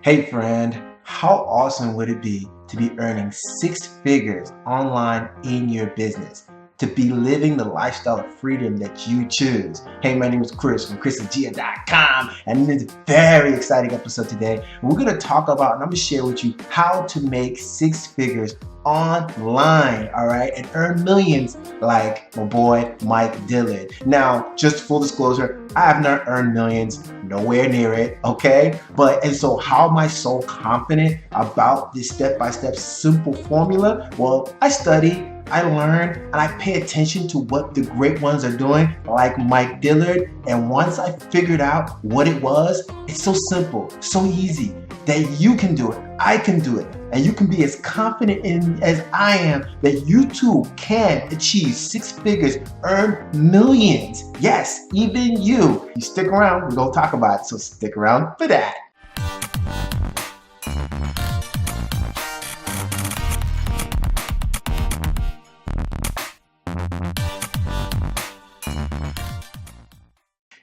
Hey friend, how awesome would it be to be earning six figures online in your business? To be living the lifestyle of freedom that you choose. Hey, my name is Chris from ChrisandNjigha.com, and in this very exciting episode today, we're going to talk about, and I'm going to share with you how to make six figures online, all right, and earn millions like my boy Mike Dillard. Now, just full disclosure, I have not earned millions, nowhere near it, okay? And so how am I so confident about this step-by-step simple formula? Well, I study, I learn, and I pay attention to what the great ones are doing, like Mike Dillard. And once I figured out what it was, it's so simple, so easy that you can do it, I can do it, and you can be as confident as I am that you too can achieve six figures, earn millions. Yes, even you. You stick around, we're gonna talk about it, so stick around for that.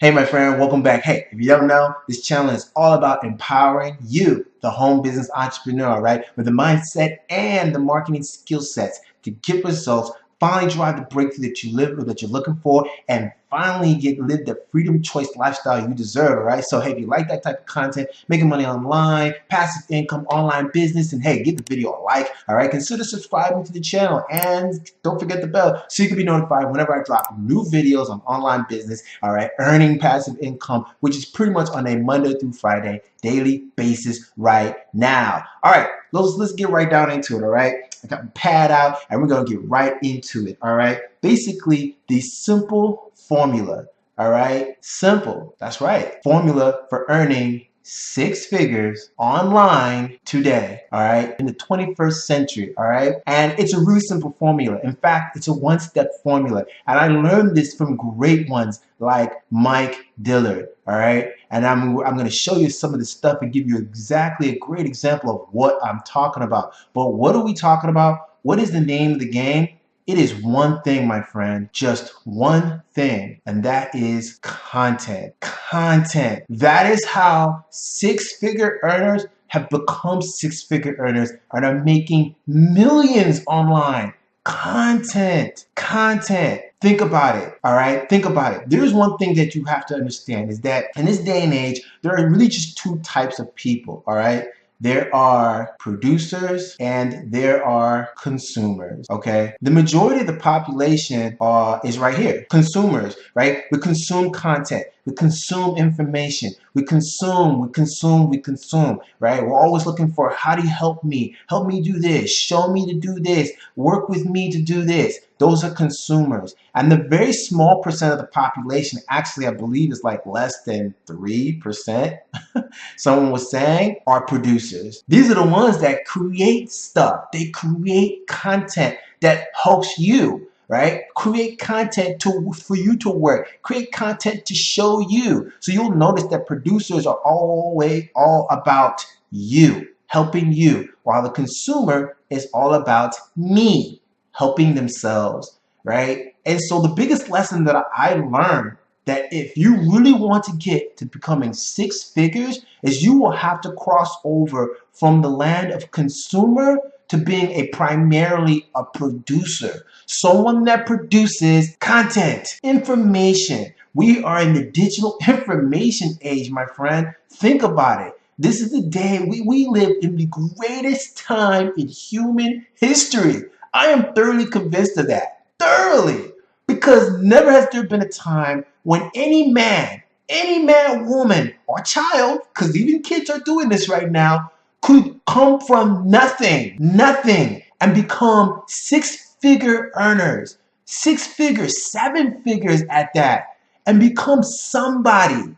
Hey, my friend, welcome back. Hey, if you don't know, this channel is all about empowering you, the home business entrepreneur, right? With the mindset and the marketing skill sets to get results, finally drive the breakthrough that you're looking for, and finally live the freedom choice lifestyle you deserve, right? So hey, if you like that type of content, making money online, passive income, online business, and hey, give the video a like, all right? Consider subscribing to the channel and don't forget the bell so you can be notified whenever I drop new videos on online business, all right? Earning passive income, which is pretty much on a Monday through Friday daily basis right now. All right, let's get right down into it, all right? I got my pad out and we're gonna get right into it, all right? Basically, the simple formula, all right? Simple, that's right. Formula for earning six figures online today, all right? In the 21st century, all right? And it's a really simple formula. In fact, it's a one-step formula. And I learned this from great ones like Mike Dillard, all right? And I'm going to show you some of the stuff and give you exactly a great example of what I'm talking about. But what are we talking about? What is the name of the game? It is one thing, my friend, just one thing, and that is content. Content. That is how six-figure earners have become six-figure earners and are making millions online. Content. Content. Think about it, all right? Think about it. There's one thing that you have to understand is that in this day and age, there are really just two types of people, all right? There are producers and there are consumers, okay? The majority of the population is right here, consumers, right? We consume content, we consume information, we consume, right? We're always looking for, how do you help me? Help me do this, show me to do this, work with me to do this. Those are consumers. And the very small percent of the population, actually, I believe is like less than 3%, someone was saying, are producers. These are the ones that create stuff. They create content that helps you, right? Create content for you to work. Create content to show you. So you'll notice that producers are always all about you, helping you, while the consumer is all about me, helping themselves, right? And so the biggest lesson that I learned, that if you really want to get to becoming six figures, is you will have to cross over from the land of consumer to being primarily a producer. Someone that produces content, information. We are in the digital information age, my friend. Think about it. This is the day we live in the greatest time in human history. I am thoroughly convinced of that. Thoroughly. Because never has there been a time when any man, woman, or child, because even kids are doing this right now, could come from nothing, and become six-figure earners, six figures, seven figures at that, and become somebody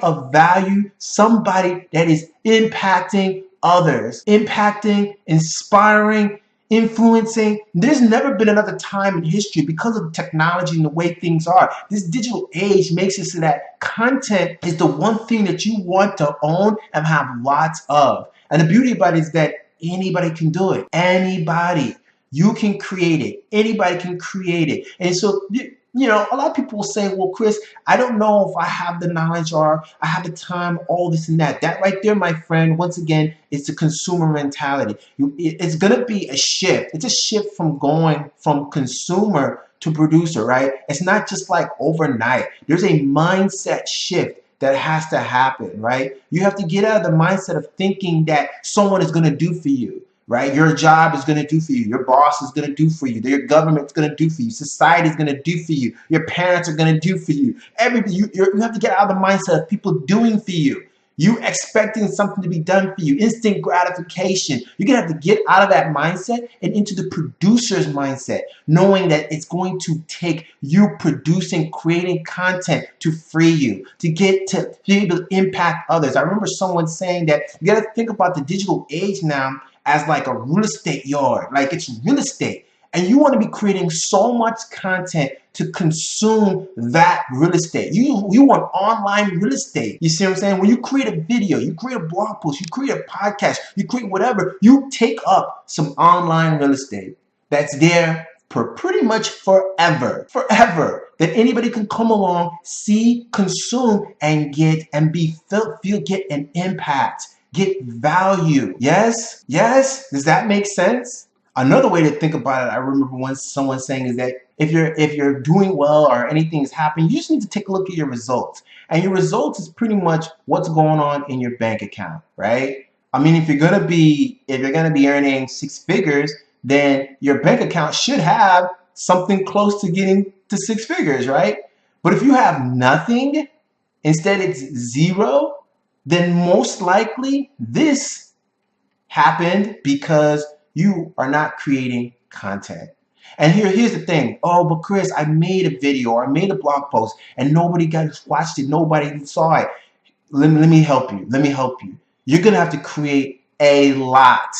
of value, somebody that is impacting others, impacting, inspiring, influencing. There's never been another time in history, because of technology and the way things are. This digital age makes it so that content is the one thing that you want to own and have lots of. And the beauty about it is that anybody can do it. Anybody. You can create it. Anybody can create it. And so A lot of people will say, well, Chris, I don't know if I have the knowledge or I have the time, all this and that. That right there, my friend, once again, is the consumer mentality. It's going to be a shift. It's a shift from going from consumer to producer, right? It's not just like overnight. There's a mindset shift that has to happen, right? You have to get out of the mindset of thinking that someone is going to do for you, right? Your job is going to do for you. Your boss is going to do for you. Your government's going to do for you. Society is going to do for you. Your parents are going to do for you. Everything. You have to get out of the mindset of people doing for you. You expecting something to be done for you, instant gratification. You're going to have to get out of that mindset and into the producer's mindset, knowing that it's going to take you producing, creating content to free you, to get to be able to impact others. I remember someone saying that you got to think about the digital age now as like a real estate yard, like it's real estate. And you want to be creating so much content to consume that real estate. You want online real estate. You see what I'm saying? When you create a video, you create a blog post, you create a podcast, you create whatever, you take up some online real estate that's there for pretty much forever, that anybody can come along, see, consume, and get and be feel get an impact, get value. Yes? Does that make sense? Another way to think about it, I remember once someone saying, is that if you're doing well or anything's happening, you just need to take a look at your results. And your results is pretty much what's going on in your bank account, right? I mean, if you're gonna be earning six figures, then your bank account should have something close to getting to six figures, right? But if you have nothing, instead it's zero, then most likely this happened because you are not creating content. And here's the thing. Oh, but Chris, I made a video or I made a blog post and nobody watched it. Nobody saw it. Let me help you. You're going to have to create a lot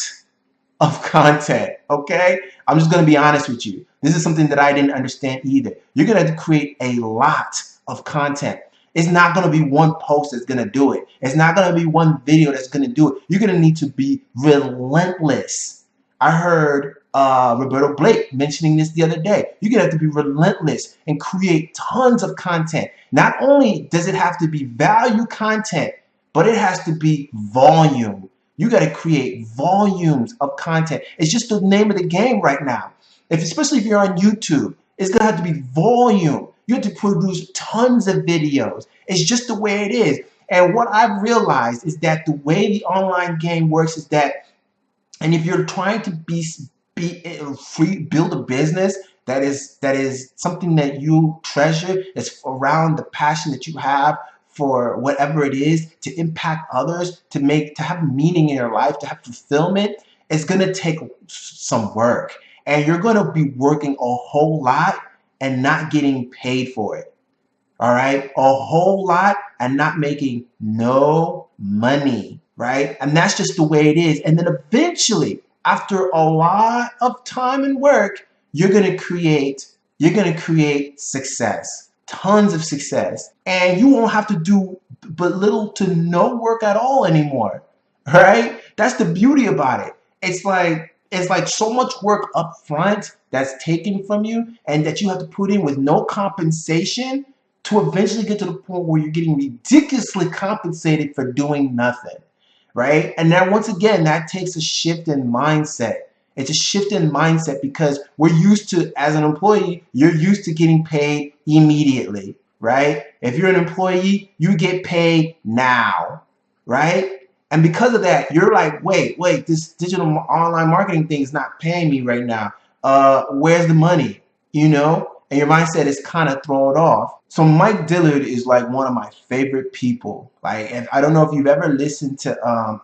of content, okay? I'm just going to be honest with you. This is something that I didn't understand either. You're going to have to create a lot of content. It's not going to be one post that's going to do it. It's not going to be one video that's going to do it. You're going to need to be relentless. I heard Roberto Blake mentioning this the other day. You're going to have to be relentless and create tons of content. Not only does it have to be value content, but it has to be volume. You got to create volumes of content. It's just the name of the game right now. Especially if you're on YouTube, it's going to have to be volume. You have to produce tons of videos. It's just the way it is. And what I've realized is that the way the online game works is that, and if you're trying to be free, build a business that is something that you treasure, it's around the passion that you have for whatever it is, to impact others, to have meaning in your life, to have fulfillment, it's going to take some work. And you're going to be working a whole lot and not getting paid for it. All right? A whole lot and not making no money. Right? And that's just the way it is. And then eventually, after a lot of time and work, you're going to create success, tons of success. And you won't have to do but little to no work at all anymore. Right? That's the beauty about it. It's like so much work up front that's taken from you and that you have to put in with no compensation to eventually get to the point where you're getting ridiculously compensated for doing nothing. Right? And now, once again, that takes a shift in mindset. It's a shift in mindset because we're used to, as an employee, you're used to getting paid immediately, right? If you're an employee, you get paid now, right? And because of that, you're like, wait, this digital online marketing thing is not paying me right now. Where's the money? And your mindset is kind of thrown off. So Mike Dillard is like one of my favorite people. Like, and I don't know if you've ever listened to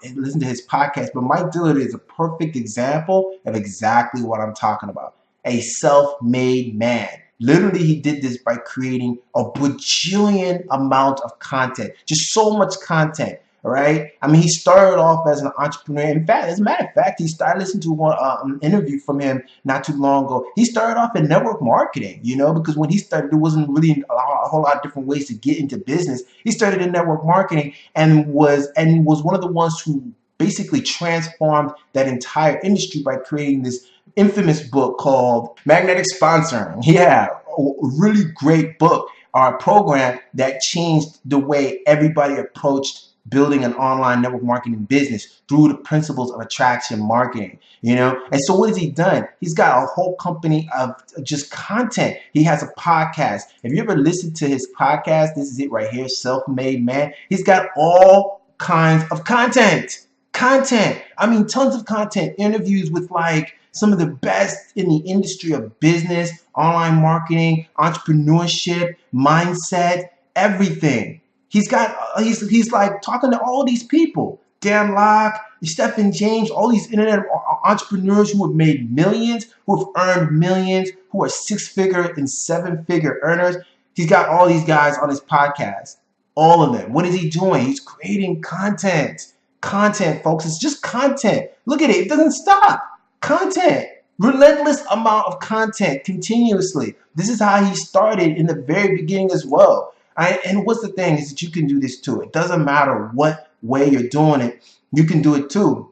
his podcast, but Mike Dillard is a perfect example of exactly what I'm talking about. A self-made man. Literally, he did this by creating a bajillion amount of content, just so much content. All right. I mean, he started off as an entrepreneur. In fact, as a matter of fact, he started listening to one interview from him not too long ago. He started off in network marketing, because when he started, there wasn't really a whole lot of different ways to get into business. He started in network marketing and was one of the ones who basically transformed that entire industry by creating this infamous book called Magnetic Sponsoring. Yeah. really great book or a program that changed the way everybody approached building an online network marketing business through the principles of attraction marketing, you know? And so what has he done? He's got a whole company of just content. He has a podcast. If you ever listened to his podcast, this is it right here, Self-Made Man. He's got all kinds of content. I mean, tons of content, interviews with like some of the best in the industry of business, online marketing, entrepreneurship, mindset, everything. He's like talking to all these people, Dan Locke, Stephen James, all these internet entrepreneurs who have made millions, who have earned millions, who are 6-figure and 7-figure earners. He's got all these guys on his podcast, all of them. What is he doing? He's creating content. Content, folks. It's just content. Look at it. It doesn't stop. Content. Relentless amount of content continuously. This is how he started in the very beginning as well. And what's the thing is that you can do this too. It doesn't matter what way you're doing it. You can do it too.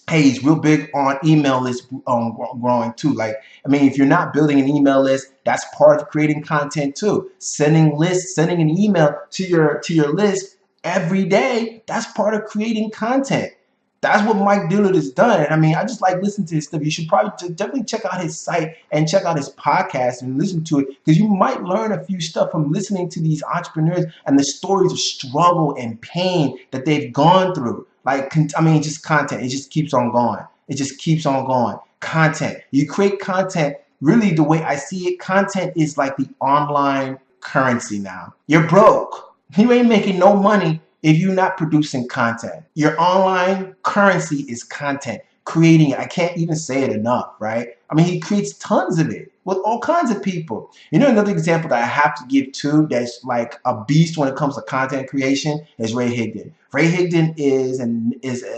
Hey, he's real big on email list growing too. Like, I mean, if you're not building an email list, that's part of creating content too. Sending an email to your list every day, that's part of creating content. That's what Mike Dillard has done. And I mean, I just like listening to his stuff. You should probably definitely check out his site and check out his podcast and listen to it, because you might learn a few stuff from listening to these entrepreneurs and the stories of struggle and pain that they've gone through. Like, I mean, just content. It just keeps on going. It just keeps on going. Content. You create content. Really, the way I see it, content is like the online currency now. You're broke. You ain't making no money if you're not producing content. Your online currency is content, creating it. I can't even say it enough, right? I mean, he creates tons of it with all kinds of people. You know, another example that I have to give too, that's like a beast when it comes to content creation, is Ray Higdon. Ray Higdon is a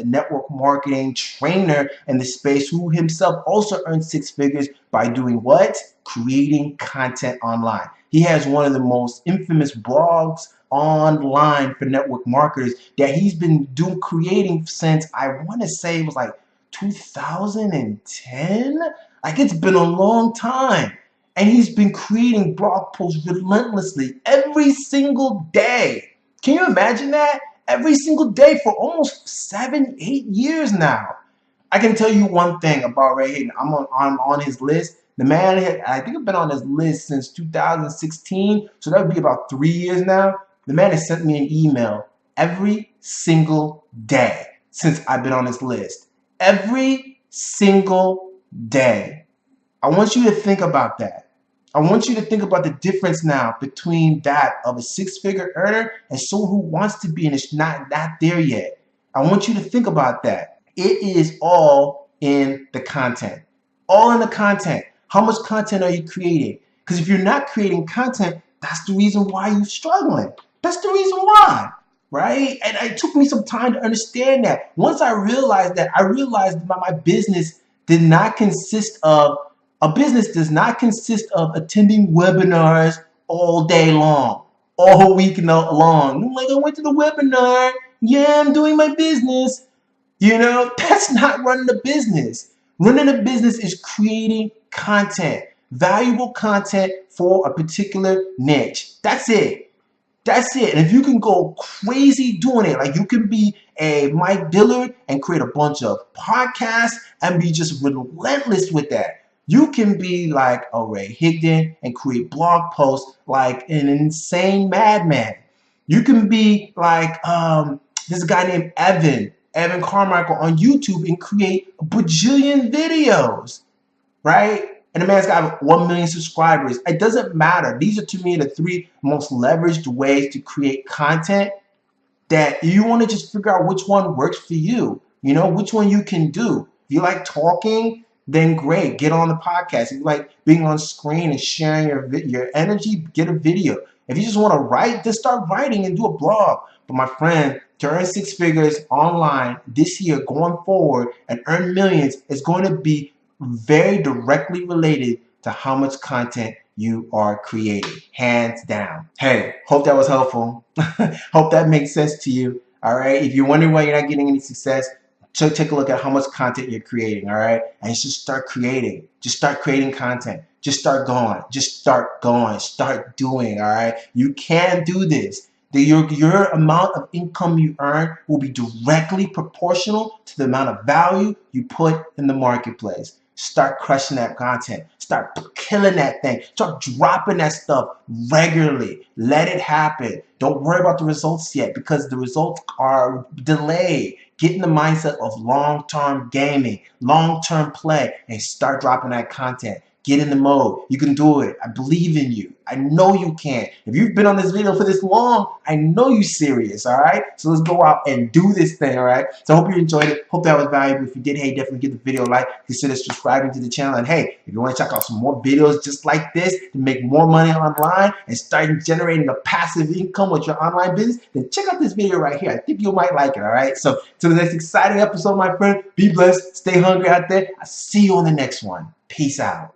network marketing trainer in the space, who himself also earns 6 figures by doing what? Creating content online. He has one of the most infamous blogs online for network marketers that he's been creating since, I want to say it was like 2010. Like, it's been a long time. And he's been creating blog posts relentlessly every single day. Can you imagine that? Every single day for almost 7-8 years now. I can tell you one thing about Ray Higdon. I'm on his list. The man, I think I've been on his list since 2016. So that would be about 3 years now. The man has sent me an email every single day since I've been on his list. Every single day. I want you to think about that. I want you to think about the difference now between that of a 6-figure earner and someone who wants to be and is not there yet. I want you to think about that. It is all in the content. All in the content. How much content are you creating? Because if you're not creating content, that's the reason why you're struggling. That's the reason why, right? And it took me some time to understand that. Once I realized that, my business does not consist of attending webinars all day long, all week long. I'm like, I went to the webinar. Yeah, I'm doing my business. You know, that's not running a business. Running a business is creating content, valuable content for a particular niche. That's it. That's it. And if you can go crazy doing it, like you can be a Mike Dillard and create a bunch of podcasts and be just relentless with that. You can be like a Ray Higdon and create blog posts like an insane madman. You can be like this guy named Evan Carmichael on YouTube and create a bajillion videos, right? And the man's got 1 million subscribers. It doesn't matter. These are, to me, the 3 most leveraged ways to create content that you want to just figure out which one works for you. You know, which one you can do. If you like talking, then great. Get on the podcast. If you like being on screen and sharing your energy, get a video. If you just want to write, just start writing and do a blog. But my friend, to earn 6 figures online this year going forward and earn millions is going to be very directly related to how much content you are creating, hands down. Hey, hope that was helpful. Hope that makes sense to you. All right. If you're wondering why you're not getting any success, take a look at how much content you're creating. All right. And just start creating. Just start creating content. Just start going. Just start going. Start doing, all right? You can do this. Your amount of income you earn will be directly proportional to the amount of value you put in the marketplace. Start crushing that content. Start killing that thing. Start dropping that stuff regularly. Let it happen. Don't worry about the results yet because the results are delayed. Get in the mindset of long-term gaming, long-term play, and start dropping that content. Get in the mode. You can do it. I believe in you. I know you can. If you've been on this video for this long, I know you're serious, all right? So let's go out and do this thing, all right? So I hope you enjoyed it. Hope that was valuable. If you did, hey, definitely give the video a like. Consider subscribing to the channel. And hey, if you want to check out some more videos just like this to make more money online and start generating a passive income with your online business, then check out this video right here. I think you might like it, all right? So to the next exciting episode, my friend, be blessed. Stay hungry out there. I'll see you on the next one. Peace out.